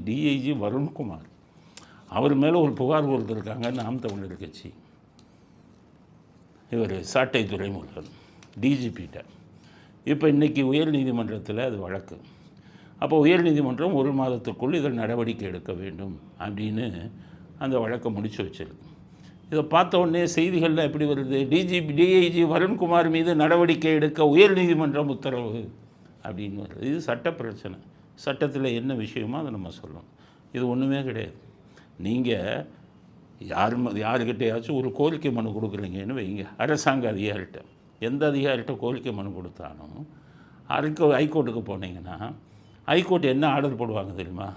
DIG Varun Kumar அவர் மேலே ஒரு புகார் கொடுத்துருக்காங்க நாம் தமிழர் கட்சி. இவர் சாட்டை துரைமுருகன் டிஜிபிகிட்ட. இப்போ இன்றைக்கி உயர்நீதிமன்றத்தில் அது வழக்கு. அப்போ உயர்நீதிமன்றம் 1 மாதத்துக்குள் இதில் நடவடிக்கை எடுக்க வேண்டும் அப்படின்னு அந்த வழக்கை முடித்து வச்சிருக்கு. இதை பார்த்த உடனே செய்திகளில் எப்படி வருது, டிஐஜி வருண்குமார் மீது நடவடிக்கை எடுக்க உயர்நீதிமன்றம் உத்தரவு அப்படின்னு வருது. இது சட்ட பிரச்சனை. சட்டத்தில் என்ன விஷயமோ அதை நம்ம சொல்லணும். இது ஒன்றுமே கிடையாது. நீங்கள் யாருக்கிட்டையாச்சும் ஒரு கோரிக்கை மனு கொடுக்குறீங்கன்னு வைங்க, அரசாங்க அதிகாரிகிட்ட எந்த அதிகாரிகிட்ட கோரிக்கை மனு கொடுத்தாலும் ஹைகோர்ட்டுக்கு போனீங்கன்னா ஹைகோர்ட் என்ன ஆர்டர் போடுவாங்க தெரியுமா,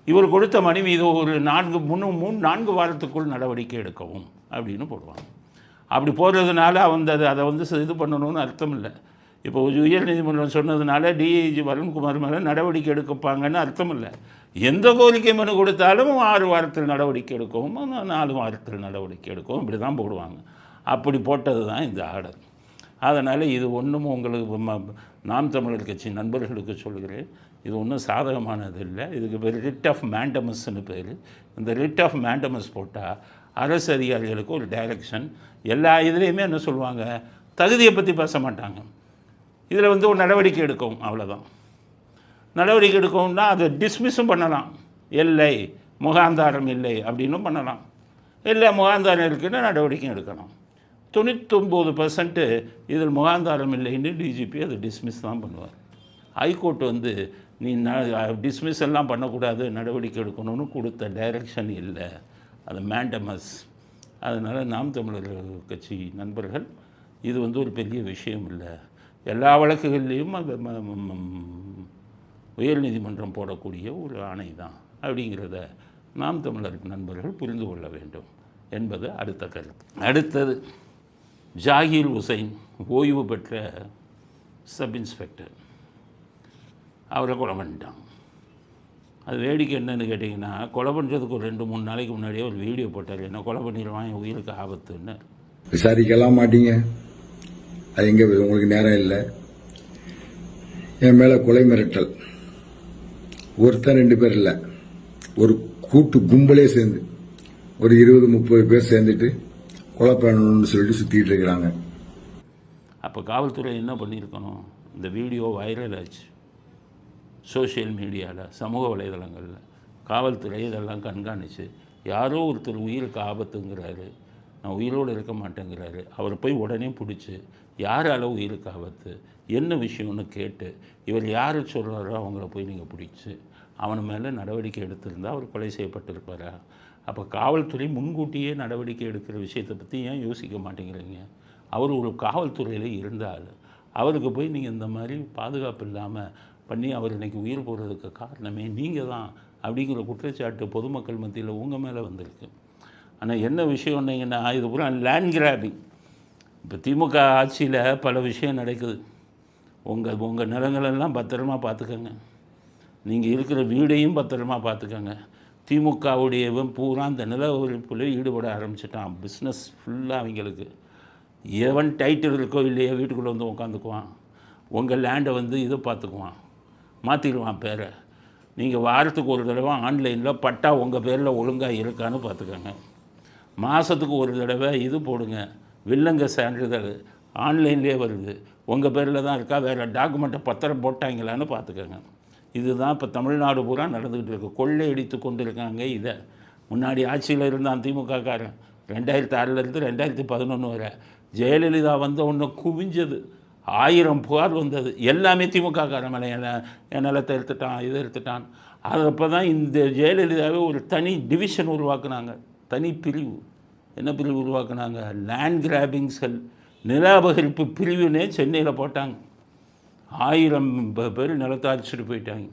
இவர் கொடுத்த மனு மீது ஒரு 4 வாரத்துக்குள் நடவடிக்கை எடுக்கவும் அப்படின்னு போடுவாங்க. அப்படி போடுறதுனால அதை இது பண்ணணும்னு அர்த்தம் இல்லை. இப்போ உயர்நீதிமன்றம் சொன்னதுனால டிஐஜி வருண்குமார் மேலே நடவடிக்கை எடுக்கப்பாங்கன்னு அர்த்தம் இல்லை. எந்த கோரிக்கை மனு கொடுத்தாலும் 6 வாரத்தில் நடவடிக்கை எடுக்கவும் 4 வாரத்தில் நடவடிக்கை எடுக்கவும் இப்படி தான் போடுவாங்க. அப்படி போட்டது தான் இந்த ஆர்டர். அதனால் இது ஒன்றும் உங்களுக்கு நாம் தமிழர் கட்சி நண்பர்களுக்கு சொல்கிறேன், இது ஒன்றும் சாதகமானது இல்லை. இதுக்கு பேர் ரிட் ஆஃப் மேண்டமஸ்ன்னு பேர். இந்த ரிட் ஆஃப் மேண்டமஸ் போட்டால் அரசு அதிகாரிகளுக்கு ஒரு டைரக்ஷன். எல்லா இதுலேயுமே என்ன சொல்லுவாங்க, தகுதியை பற்றி பேச மாட்டாங்க. இதில் ஒரு நடவடிக்கை எடுக்கவும், அவ்வளோதான். நடவடிக்கை எடுக்கவும்னா அதை டிஸ்மிஸும் பண்ணலாம். இல்லை முகாந்தாரம் இல்லை அப்படின்னும் பண்ணலாம். இல்லை முகாந்தாரம் இருக்குன்னு நடவடிக்கை எடுக்கலாம். 99% இதில் முகாந்தாரம் இல்லைன்னு டிஜிபி அதை டிஸ்மிஸ் தான் பண்ணுவார். ஹைகோர்ட் நீ டிஸ்மிஸ் எல்லாம் பண்ணக்கூடாது, நடவடிக்கை எடுக்கணும்னு கொடுத்த டைரக்ஷன் இல்லை, அது மேண்டமஸ். அதனால் நாம் தமிழர் கட்சி நண்பர்கள், இது ஒரு பெரிய விஷயம் இல்லை. எல்லா வழக்குகள்லேயும் உயர்நீதிமன்றம் போடக்கூடிய ஒரு ஆணை தான் அப்படிங்கிறத நாம் தமிழர் நண்பர்கள் புரிந்து கொள்ள வேண்டும் என்பது அடுத்த கருத்து. அடுத்தது ஜாகிர் ஹுசைன், ஓய்வு பெற்ற சப் இன்ஸ்பெக்டர், அவரை கொலை பண்ணிட்டாங்க. அது வேடிக்கை என்னன்னு கேட்டிங்கன்னா, கொலை பண்ணுறதுக்கு ஒரு 2-3 நாளைக்கு முன்னாடியே ஒரு வீடியோ போட்டார், என்ன கொலை பண்ணிடுவான், என் உயிருக்கு ஆபத்துன்னு. விசாரிக்கலாம் மாட்டீங்க, அது எங்கே உங்களுக்கு நேரம் இல்லை. என் மேலே கொலை மிரட்டல், ஒருத்தர் 2 பேர் இல்லை, ஒரு கூட்டு கும்பலே சேர்ந்து ஒரு 20-30 பேர் சேர்ந்துட்டு கொலை பண்ணணும்னு சொல்லிட்டு சுற்றிட்டு இருக்கிறாங்க. அப்போ காவல்துறை என்ன பண்ணியிருக்கணும், இந்த வீடியோ வைரல் ஆச்சு சோஷியல் மீடியாவில், சமூக வலைதளங்களில். காவல்துறை இதெல்லாம் கண்காணித்து, யாரோ ஒருத்தர் உயிருக்கு ஆபத்துங்கிறாரு, நான் உயிரோடு இருக்க மாட்டேங்கிறாரு, அவரை போய் உடனே பிடிச்சி யாரால உயிருக்கு ஆபத்து, என்ன விஷயம்னு கேட்டு, இவர் யார் சொல்கிறாரோ அவங்கள போய் நீங்கள் பிடிச்சி அவன் மேலே நடவடிக்கை எடுத்திருந்தால் அவர் கொலை செய்யப்பட்டிருப்பாரா? அப்போ காவல்துறை முன்கூட்டியே நடவடிக்கை எடுக்கிற விஷயத்தை பற்றி ஏன் யோசிக்க மாட்டேங்கிறீங்க? அவர் ஒரு காவல்துறையில் இருந்தால் அவருக்கு போய் நீங்கள் இந்த மாதிரி பாதுகாப்பு இல்லாமல் பண்ணி அவர் இன்றைக்கி உயிர் போகிறதுக்கு காரணமே நீங்கள் தான் அப்படிங்கிற குற்றச்சாட்டு பொதுமக்கள் மத்தியில் உங்கள் மேலே வந்திருக்கு. ஆனால் என்ன விஷயம்னீங்கன்னா, இது பூரா லேண்ட் கிராபிங். இப்போ திமுக ஆட்சியில் பல விஷயம் நடக்குது. உங்கள் நிலங்களெல்லாம் பத்திரமா பார்த்துக்கோங்க, நீங்கள் இருக்கிற வீடையும் பத்திரமா பார்த்துக்கோங்க. திமுகவுடையவன் பூரா அந்த நிலவரிப்பில் ஈடுபட ஆரம்பிச்சிட்டான். பிஸ்னஸ் ஃபுல்லாக அவங்களுக்கு. எவன் டைட்டில் இருக்கோ இல்லையோ வீட்டுக்குள்ளே உட்காந்துக்குவான். உங்கள் லேண்டை இதை பார்த்துக்குவான், மாற்றிடுவான் பேரை. நீங்கள் வாரத்துக்கு ஒரு தடவை ஆன்லைனில் பட்டா உங்கள் பேரில் ஒழுங்காக இருக்கான்னு பார்த்துக்கோங்க. மாதத்துக்கு ஒரு தடவை இது போடுங்க, வில்லங்க சான்றிதழ் ஆன்லைன்லேயே வருது, உங்கள் பேரில் தான் இருக்கா, வேறு டாக்குமெண்ட்டை பத்திரம் போட்டாங்களான்னு பார்த்துக்கோங்க. இதுதான் இப்போ தமிழ்நாடு பூரா நடந்துக்கிட்டு இருக்கு. கொள்ளையடித்து கொண்டு இருக்காங்க. இதை முன்னாடி ஆட்சியில் இருந்தான் திமுககாரன். 2006 2011 வரை ஜெயலலிதா ஒன்று குவிஞ்சது, 1000 புகார் வந்தது. எல்லாமே திமுககாரன் மேலே, என் நிலத்தை எடுத்துட்டான், இதை எடுத்துட்டான். அது அப்போ தான் இந்த ஜெயலலிதாவே ஒரு தனி டிவிஷன் உருவாக்குனாங்க, தனி பிரிவு. என்ன பிரிவு உருவாக்குனாங்க? லேண்ட் கிராபிங் செல், நில அபகரிப்பு பிரிவுனே சென்னையில் போட்டாங்க. 1000 பேர் நிலத்தை அடிச்சுட்டு போயிட்டாங்க.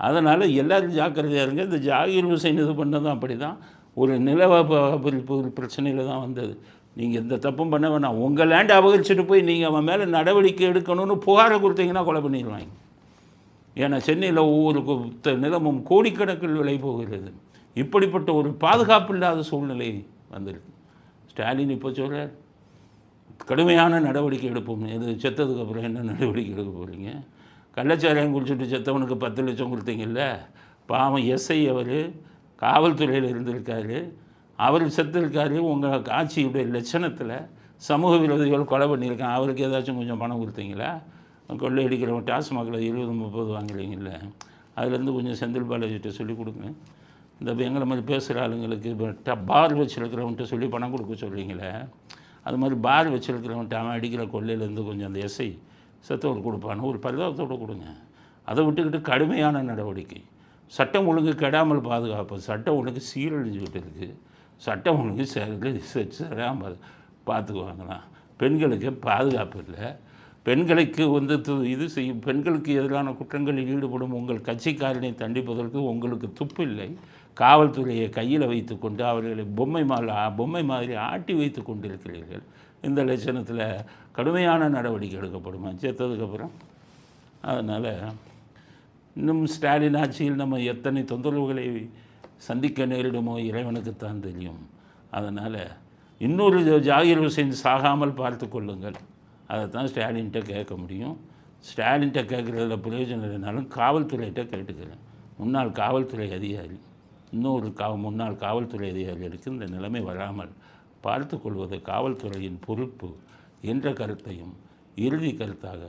அதனால் எல்லோரும் ஜாக்கிரதையாக இருங்க. இந்த ஜாகிர் ஹுசைன் இது பண்ணதும் அப்படி தான், ஒரு நில அபகரிப்பு பிரச்சனையில் தான் வந்தது. நீங்கள் எந்த தப்பும் பண்ண வேணாம், உங்கள் லேண்டை அபகரிச்சுட்டு போய் நீங்கள் அவன் மேலே நடவடிக்கை எடுக்கணும்னு புகாரை கொடுத்தீங்கன்னா கொலை பண்ணிடுவாங்க. ஏன்னா சென்னையில் ஒவ்வொரு நிலமும் கோடிக்கணக்கில் விலை போகிறது. இப்படிப்பட்ட ஒரு பாதுகாப்பு இல்லாத சூழ்நிலை வந்திருக்கு. ஸ்டாலின் இப்போ சொல்கிறார், கடுமையான நடவடிக்கை எடுப்போம். இது செத்ததுக்கப்புறம் என்ன நடவடிக்கை எடுக்க போகிறீங்க? கள்ளச்சாராயம் குடிச்சிட்டு செத்தவனுக்கு 10 லட்சம் கொடுத்தீங்கல்ல, பாவம் எஸ்ஐ அவர் காவல்துறையில் இருந்திருக்காரு, அவர் செத்துருக்காரு. உங்கள் ஆட்சியுடைய லட்சணத்தில் சமூக விரோதிகள் கொலை பண்ணியிருக்கான். அவருக்கு ஏதாச்சும் கொஞ்சம் பணம் கொடுத்தீங்களா? கொள்ளையடிக்கிறவங்க டாஸ்மாகில் 20-30 வாங்குறீங்கல்ல, அதுலேருந்து கொஞ்சம் செந்தில் பாலாஜிகிட்ட சொல்லி கொடுங்க. இந்த எங்களை மாதிரி பேசுகிற ஆளுங்களுக்கு இப்போ பார் வச்சுருக்கிறவன்ட்ட சொல்லி பணம் கொடுக்க சொல்கிறீங்களே, அது மாதிரி பார் வச்சுருக்கிறவன்ட்ட அவன் அடிக்கிற கொள்ளையிலேருந்து கொஞ்சம் அந்த எஸ்ஐ செத்தவர் கொடுப்பான்னு ஒரு பரிதாபத்தோடு கொடுங்க. அதை விட்டுக்கிட்டு கடுமையான நடவடிக்கை. சட்டம் ஒழுங்கு கெடாமல் பாதுகாப்பு. சட்டம் ஒழுங்கு சீரழிஞ்சுக்கிட்டு இருக்குது. சட்டம் ஒழுங்கு சரியாக பார்த்துக்குவாங்களாம். பெண்களுக்கு பாதுகாப்பு இல்லை. பெண்களுக்கு இது செய்யும் பெண்களுக்கு எதிரான குற்றங்களில் ஈடுபடும் உங்கள் கட்சிக்காரனை தண்டிப்பதற்கு உங்களுக்கு துப்பு இல்லை. காவல்துறையை கையில் வைத்துக்கொண்டு அவர்களை பொம்மை மாதிரி ஆட்டி வைத்து கொண்டிருக்கிறீர்கள். இந்த லட்சணத்தில் கடுமையான நடவடிக்கை எடுக்கப்படுமா சேர்த்ததுக்கப்புறம்? அதனால் இன்னும் ஸ்டாலின் ஆட்சியில் நம்ம எத்தனை தொந்தரவுகளை சந்திக்க நேரிடுமோ இறைவனுக்குத்தான் தெரியும். அதனால் இன்னொரு ஜாகிர் ஹுசைன் சாகாமல் பார்த்து கொள்ளுங்கள். அதை தான் ஸ்டாலின்கிட்ட கேட்க முடியும். ஸ்டாலின்கிட்ட கேட்குறதுல பிரயோஜனம் இல்லைனாலும் காவல்துறையிட்ட கேட்டுக்கிறேன். முன்னாள் காவல்துறை அதிகாரி, இன்னொரு முன்னாள் காவல்துறை அதிகாரிகளுக்கு இந்த நிலைமை வராமல் பார்த்து கொள்வது காவல்துறையின் பொறுப்பு என்ற கருத்தையும் இறுதி கருத்தாக